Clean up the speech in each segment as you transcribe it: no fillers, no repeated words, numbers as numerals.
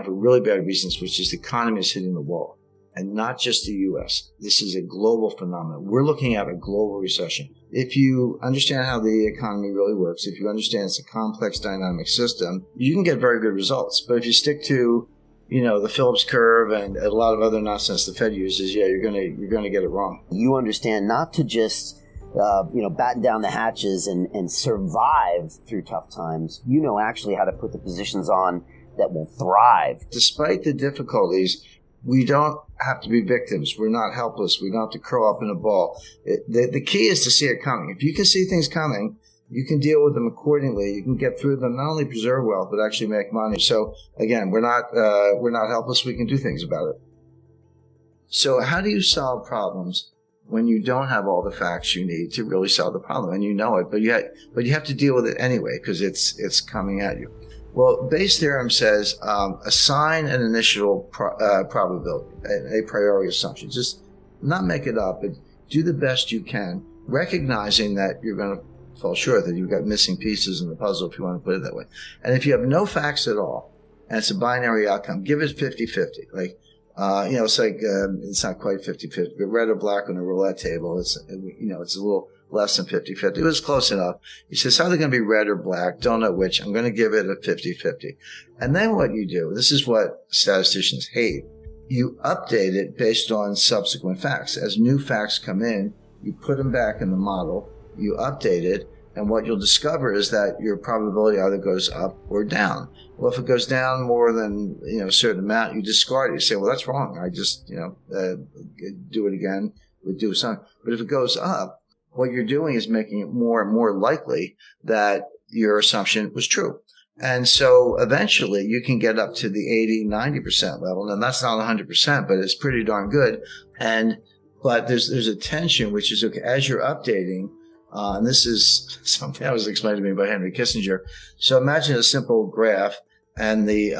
for really bad reasons, which is the economy is hitting the wall. And not just the U.S. This is a global phenomenon. We're looking at a global recession. If you understand how the economy really works, if you understand it's a complex dynamic system, you can get very good results. But if you stick to, the Phillips curve and a lot of other nonsense the Fed uses, you're gonna get it wrong. You understand not to just batten down the hatches and survive through tough times. You know actually how to put the positions on that will thrive. Despite the difficulties, we don't have to be victims. We're not helpless. We don't have to curl up in a ball. The key is to see it coming. If you can see things coming, you can deal with them accordingly. You can get through them, not only preserve wealth, but actually make money. So again, we're not helpless. We can do things about it. So how do you solve problems when you don't have all the facts you need to really solve the problem? And you know it, but you have to deal with it anyway because it's coming at you. Well, Bayes' theorem says assign an initial probability, a priori assumption. Just not make it up, but do the best you can, recognizing that you're going to fall short, that you've got missing pieces in the puzzle, if you want to put it that way. And if you have no facts at all, and it's a binary outcome, give it 50-50. Like, it's like, it's not quite 50-50, but red or black on a roulette table, it's a little less than 50-50. It was close enough. He says, it's either going to be red or black. Don't know which. I'm going to give it a 50-50. And then what you do, this is what statisticians hate. You update it based on subsequent facts. As new facts come in, you put them back in the model, you update it, and what you'll discover is that your probability either goes up or down. Well, if it goes down more than, a certain amount, you discard it. You say, well, that's wrong. I just, do it again. We do something. But if it goes up, what you're doing is making it more and more likely that your assumption was true. And so eventually you can get up to the 80-90% level. And that's not 100%, but it's pretty darn good. But there's a tension, which is, okay, as you're updating, and this is something that was explained to me by Henry Kissinger. So imagine a simple graph, and the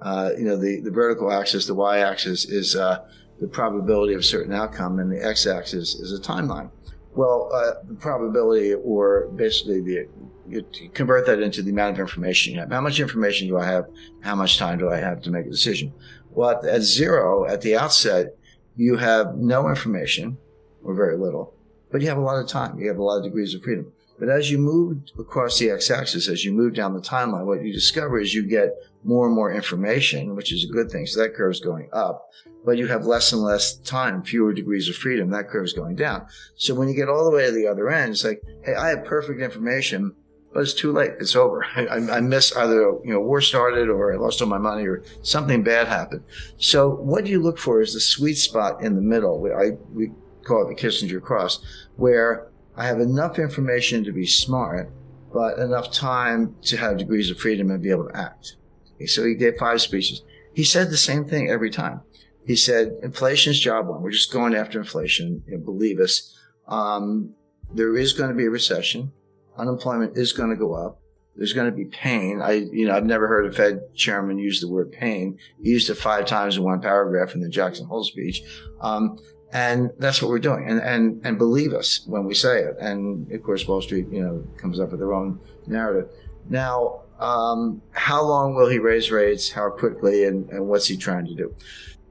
vertical axis, the y-axis, is the probability of a certain outcome, and the x-axis is a timeline. Well, the probability, or basically you convert that into the amount of information you have. How much information do I have? How much time do I have to make a decision? Well, at zero, at the outset, you have no information, or very little, but you have a lot of time. You have a lot of degrees of freedom. But as you move across the x-axis, as you move down the timeline, what you discover is you get more and more information, which is a good thing. So that curve is going up. But you have less and less time, fewer degrees of freedom. That curve is going down. So when you get all the way to the other end, it's like, hey, I have perfect information, but it's too late. It's over. I missed either, war started, or I lost all my money, or something bad happened. So what you look for is the sweet spot in the middle. We call it the Kissinger cross, where I have enough information to be smart, but enough time to have degrees of freedom and be able to act. So he gave 5 speeches. He said the same thing every time. He said, inflation is job one. We're just going after inflation. Believe us. There is going to be a recession. Unemployment is going to go up. There's going to be pain. I've never heard a Fed chairman use the word pain. He used it 5 times in one paragraph in the Jackson Hole speech. And that's what we're doing. And believe us when we say it. And of course, Wall Street, comes up with their own narrative. Now, how long will he raise rates? How quickly? And what's he trying to do?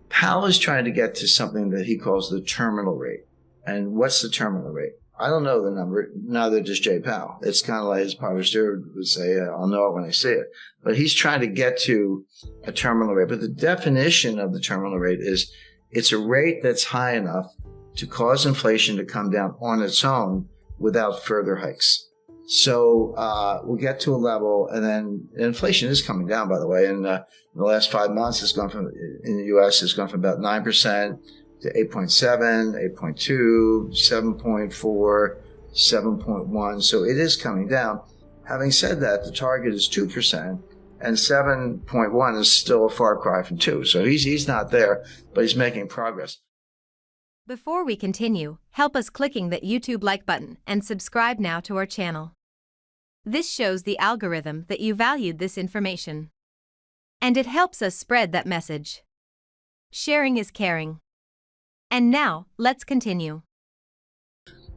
Powell is trying to get to something that he calls the terminal rate. And what's the terminal rate? I don't know the number. Neither does Jay Powell. It's kind of like his partner Stewart would say, I'll know it when I see it. But he's trying to get to a terminal rate. But the definition of the terminal rate is it's a rate that's high enough to cause inflation to come down on its own without further hikes. So we'll get to a level, and then inflation is coming down, by the way. And in the last 5 months, in the U.S., it's gone from about 9% to 8.7, 8.2, 7.4, 7.1. So it is coming down. Having said that, the target is 2%, and 7.1 is still a far cry from 2. So he's not there, but he's making progress. Before we continue, help us clicking that YouTube like button and subscribe now to our channel. This shows the algorithm that you valued this information. And it helps us spread that message. Sharing is caring. And now, let's continue.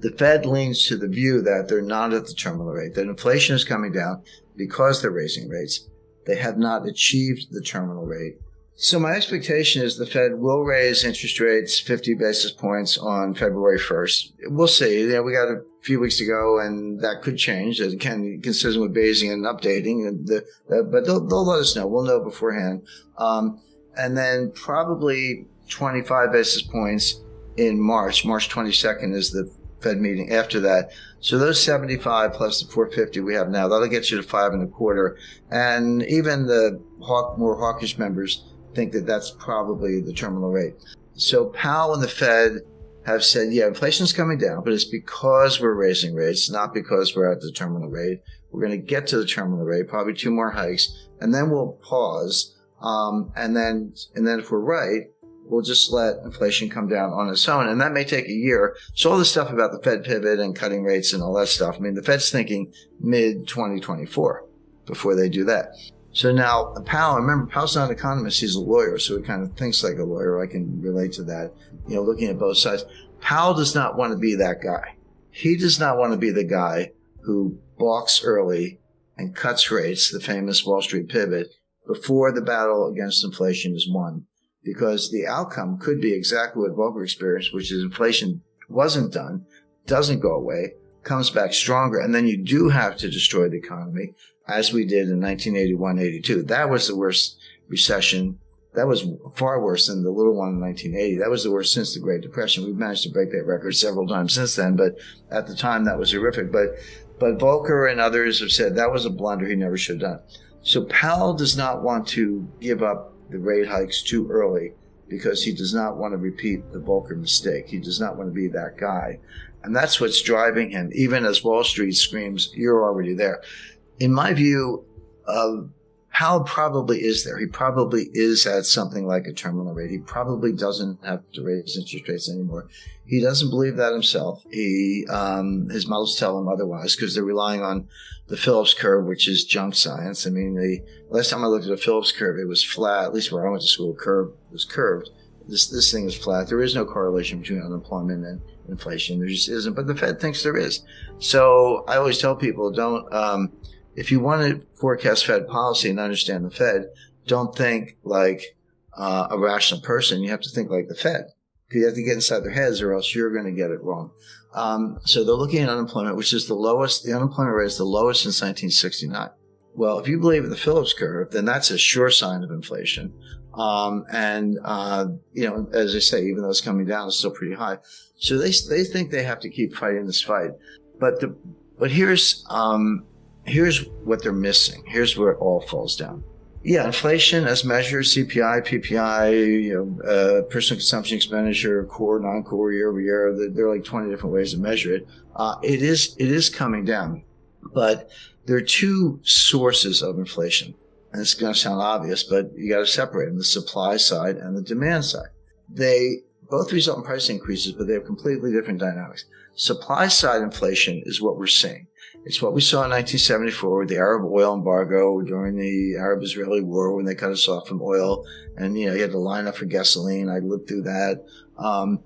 The Fed leans to the view that they're not at the terminal rate, that inflation is coming down because they're raising rates. They have not achieved the terminal rate. So my expectation is the Fed will raise interest rates 50 basis points on February 1st. We'll see. We got a few weeks to go, and that could change. It can be consistent with Bayesian and updating. But they'll let us know. We'll know beforehand. And then probably 25 basis points in March. March 22nd is the Fed meeting after that. So those 75 plus the 450 we have now, that'll get you to 5.25. And even the more hawkish members think that that's probably the terminal rate. So Powell and the Fed have said, yeah, inflation's coming down, but it's because we're raising rates, not because we're at the terminal rate. We're going to get to the terminal rate, probably 2 more hikes, and then we'll pause. And then if we're right, we'll just let inflation come down on its own. And that may take a year. So all this stuff about the Fed pivot and cutting rates and all that stuff, I mean, the Fed's thinking mid-2024 before they do that. So now Powell, remember, Powell's not an economist, he's a lawyer, so he kind of thinks like a lawyer. I can relate to that, looking at both sides. Powell does not want to be that guy. He does not want to be the guy who balks early and cuts rates, the famous Wall Street pivot, before the battle against inflation is won. Because the outcome could be exactly what Volcker experienced, which is inflation wasn't done, doesn't go away, comes back stronger, and then you do have to destroy the economy, as we did in 1981-82. That was the worst recession. That was far worse than the little one in 1980. That was the worst since the Great Depression. We've managed to break that record several times since then, but at the time that was horrific. But Volcker and others have said that was a blunder he never should have done. So Powell does not want to give up the rate hikes too early because he does not want to repeat the Volcker mistake. He does not want to be that guy. And that's what's driving him, even as Wall Street screams, you're already there. In my view, Powell probably is there. He probably is at something like a terminal rate. He probably doesn't have to raise interest rates anymore. He doesn't believe that himself. His models tell him otherwise because they're relying on the Phillips curve, which is junk science. I mean, the last time I looked at a Phillips curve, it was flat. At least where I went to school, curve was curved. This thing is flat. There is no correlation between unemployment and inflation. There just isn't. But the Fed thinks there is. So I always tell people, don't. If you want to forecast Fed policy and understand the Fed, don't think like a rational person. You have to think like the Fed. You have to get inside their heads or else you're going to get it wrong. So they're looking at unemployment, which is the lowest. The unemployment rate is the lowest since 1969. Well, if you believe in the Phillips curve, then that's a sure sign of inflation. As I say, even though it's coming down, it's still pretty high. So they think they have to keep fighting this fight. But here's what they're missing. Here's where it all falls down. Yeah, inflation as measured, CPI, PPI, personal consumption expenditure, core, non-core, year over year. There are like 20 different ways to measure it. It is coming down, but there are 2 sources of inflation. And it's going to sound obvious, but you got to separate them: the supply side and the demand side. They both result in price increases, but they have completely different dynamics. Supply side inflation is what we're seeing. It's what we saw in 1974 with the Arab oil embargo during the Arab-Israeli war when they cut us off from oil. And, you had to line up for gasoline. I lived through that. Now,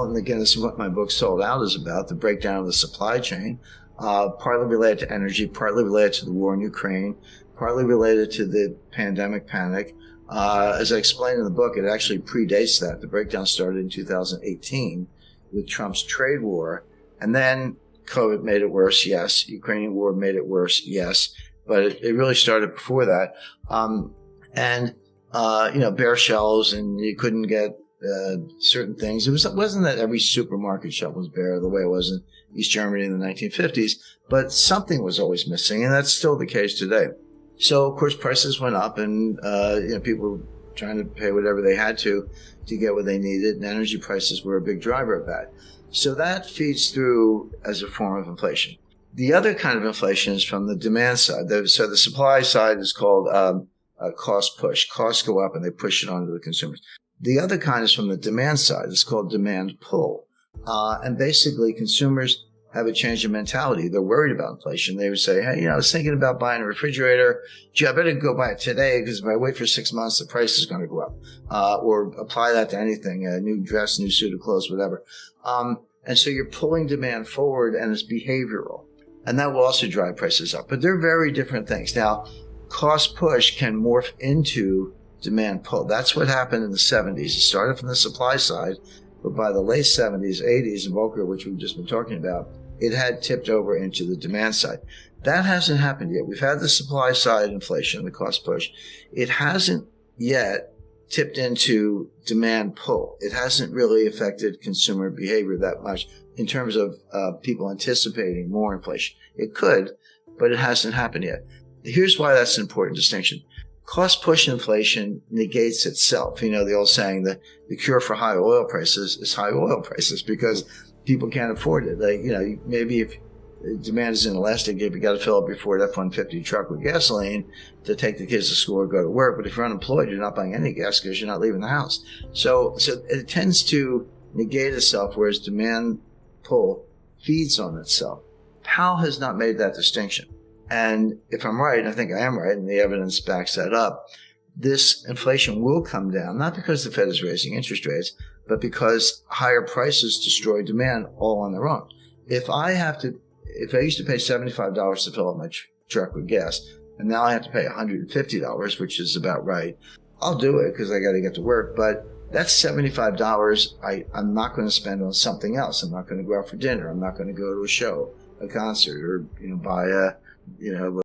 and again, this is what my book Sold Out is about, the breakdown of the supply chain, partly related to energy, partly related to the war in Ukraine, partly related to the pandemic panic. As I explained in the book, it actually predates that. The breakdown started in 2018 with Trump's trade war. And then COVID made it worse, yes. Ukrainian war made it worse, yes. But it really started before that. Bare shelves, and you couldn't get certain things. It wasn't that every supermarket shelf was bare the way it was in East Germany in the 1950s, but something was always missing, and that's still the case today. So, of course, prices went up, and people were trying to pay whatever they had to get what they needed, and energy prices were a big driver of that. So that feeds through as a form of inflation. The other kind of inflation is from the demand side. So the supply side is called a cost push. Costs go up and they push it onto the consumers. The other kind is from the demand side. It's called demand pull. And basically consumers have a change in mentality. They're worried about inflation. They would say, hey, I was thinking about buying a refrigerator. Gee, I better go buy it today because if I wait for 6 months, the price is going to go up. Or apply that to anything, a new dress, new suit of clothes, whatever. And so you're pulling demand forward, and it's behavioral. And that will also drive prices up. But they're very different things. Now, cost push can morph into demand pull. That's what happened in the 70s. It started from the supply side, but by the late 70s, 80s, and Volcker, which we've just been talking about, it had tipped over into the demand side. That hasn't happened yet. We've had the supply side inflation, the cost push. It hasn't yet tipped into demand pull. It hasn't really affected consumer behavior that much in terms of people anticipating more inflation. It could, but it hasn't happened yet. Here's why that's an important distinction. Cost push inflation negates itself. You know, the old saying that the cure for high oil prices is high oil prices because people can't afford it. Like, you know, maybe if demand is inelastic, if you got to fill up your Ford F-150 truck with gasoline to take the kids to school or go to work. But if you're unemployed, you're not buying any gas because you're not leaving the house. So it tends to negate itself, whereas demand pull feeds on itself. Powell has not made that distinction. And if I'm right, and I think I am right, and the evidence backs that up, this inflation will come down, not because the Fed is raising interest rates, but because higher prices destroy demand all on their own. If I used to pay $75 to fill up my truck with gas, and now I have to pay $150, which is about right, I'll do it because I got to get to work. But that's $75 I'm not going to spend on something else. I'm not going to go out for dinner. I'm not going to go to a show, a concert, or buy a